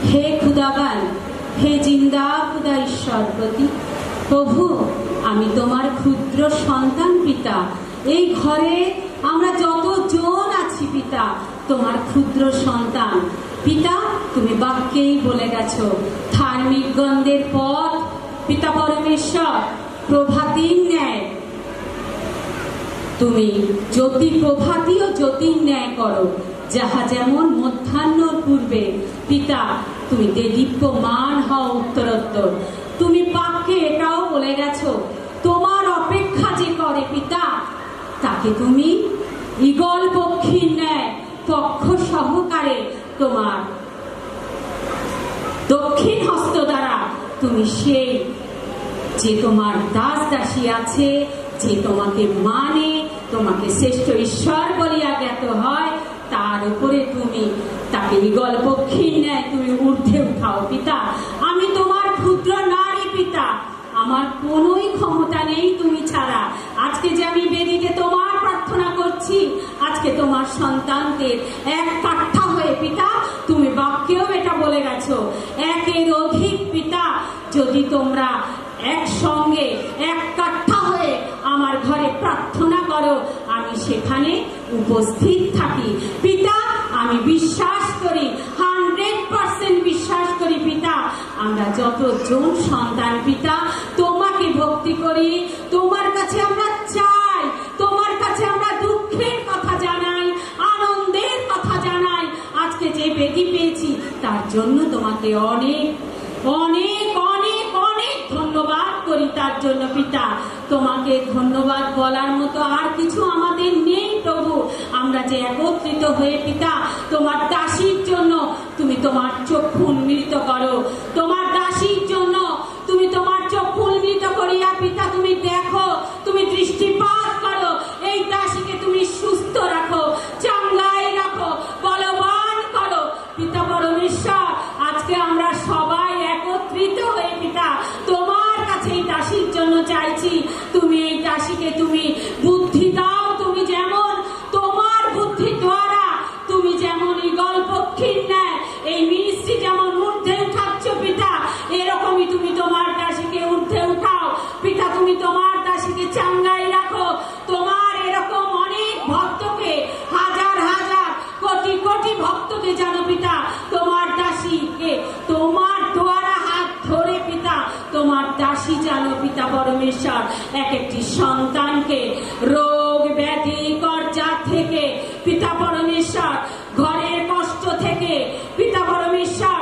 হে খুদাবান, হে জিন্দা খুদা ঈশ্বর প্রতি, প্রভু আমি তোমার ক্ষুদ্র সন্তান পিতা। এই ঘরে আমরা যতজন আছি পিতা তোমার ক্ষুদ্র সন্তান পিতা। তুমি বাক্যেই বলে গেছো ধার্মিক গন্ধের পথ পিতা পরমেশ্বর প্রভাতীর ন্যায়, তুমি জ্যোতি প্রভাতী ও জ্যোতির ন্যায় করো, যাহা যেমন মধ্যাহ্ন পূর্বে পিতা তুমি দীপ্যমান হও উত্তরোত্তর। তুমি বাক্যে এটাও বলে গেছো তোমার অপেক্ষা যে করে পিতা তাকে তুমি ঈগল পক্ষীর ন্যায় পক্ষ সহকারে তোমার দক্ষিণ হস্ত দ্বারা তুমি সেই যে তোমার দাস দাসী আছে, যে তোমাকে মানে, তোমাকে শ্রেষ্ঠ ঈশ্বর বলিয়া জ্ঞাত হয়, তার উপরে তুমি তাকে ঈগল পক্ষীর ন্যায় তুমি ঊর্ধ্বে উঠাও পিতা। আমি তোমার ক্ষুদ্র নারী পিতা, আমার কোনোই ক্ষমতা নেই তুমি ছাড়া। আজকে যে আমি বেদিতে তোমার প্রার্থনা করছি, আজকে তোমার সন্তানদের এক কাঠা হয়ে পিতা তুমি বাক্যেও এটা বলে গেছো একের অধিক পিতা যদি তোমরা একসঙ্গে এক কাঠা হয়ে আমার ঘরে প্রার্থনা করো আমি সেখানে উপস্থিত থাকি পিতা। আমি বিশ্বাস করি, 100% বিশ্বাস করি পিতা, আমরা যতজন সন্তান পিতা তোমাকে ভক্তি করি, তোমার কাছে আমরা চাই, তোমার কাছে আমরা দুঃখের কথা জানাই, আনন্দের কথা জানাই। আজকে যে বেদি পেয়েছি তার জন্য তোমাকে অনেক অনেক অনেক অনেক ধন্যবাদ করি তার জন্য পিতা। তোমাকে ধন্যবাদ বলার মতো আর কিছু আমাদের নেই প্রভু। আমরা যে একত্রিত হয়ে পিতা তোমার দাসীর জন্য তুমি তোমার চক্ষু উন্মিলিত করো, তোমার দাসীর জন্য তুমি তোমার চক্ষু উন্মিলিত করিয়া পিতা তুমি দেখো, তুমি দৃষ্টিপাত করো, এই দাসীকে তুমি সুস্থ রাখো, চাঙ্গাই রাখো, বলবান করো পিতা পরমেশ্বর। আজকে আমরা সবাই একত্রিত হয়ে পিতা তোমার কাছে এই দাসীর জন্য চাইছি, তুমি এই দাসীকে তুমি বুদ্ধি দাও, তুমি যেমন তোমার বুদ্ধি দ্বারা তুমি যেমন ঈগল পক্ষীর ন্যায় এই মিনিস্ট্রি যেমন ঊর্ধ্বে উঠাচ্ছ পিতা, এরকমই তুমি তোমার দাসীকে ঊর্ধ্বে উঠাও পিতা। তুমি তোমার দাসীকে চাঙ্গাই রাখো, তোমার এরকম অনেক ভক্তকে, হাজার হাজার কোটি কোটি ভক্তকে জানো পিতা তোমার দাসীকে তোমার দ্বারা হাত ধরে পিতা তোমার দাসী জানো পিতা পরমেশ্বর এক একটি সন্তানকে রোগ ব্যাধি কর্জা থেকে পিতা পরমেশ্বর, ঘরের কষ্ট থেকে পিতা পরমেশ্বর,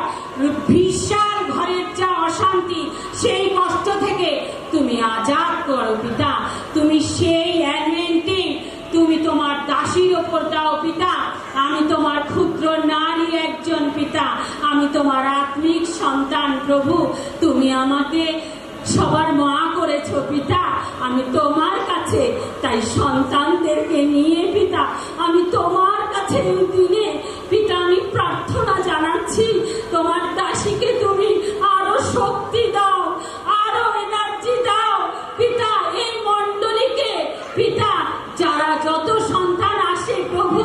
বিশাল ঘরের যা অশান্তি সেই কষ্ট থেকে তুমি আজাদ করো পিতা। তুমি সেই অ্যানোয়েন্টিং তুমি তোমার দাসীর ওপর দাও পিতা। আমি তোমার ক্ষুদ্র নারী একজন পিতা, আমি তোমার আত্মিক সন্তান প্রভু। তুমি আমাকে সবার মা করেছো পিতা, আমি তোমার কাছে তাই সন্তানদেরকে নিয়ে পিতা আমি তোমার কাছে এই দিনে পিতা আমি প্রার্থনা জানাচ্ছি তোমার দাসীকে তুমি আরো শক্তি দাও, আরো এনার্জি দাও পিতা। এই মণ্ডলীকে পিতা যারা যত সন্তান আসে প্রভু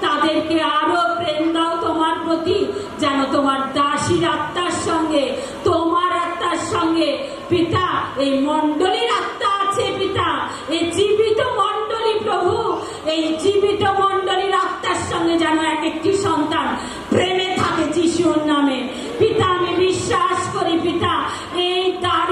তাদেরকে আরো প্রেম দাও তোমার প্রতি, যেন তোমার দাসীর আত্মার সঙ্গে তোমার আত্মার সঙ্গে পিতা এই মণ্ডলীর আত্মা আছে পিতা, এই জীবিত মণ্ডলী প্রভু, এই জীবিত মণ্ডলীর আত্মার সঙ্গে যেন এক একটি সন্তান প্রেমে থাকে যিশুর নামে পিতা। আমি বিশ্বাস করি পিতা এই তার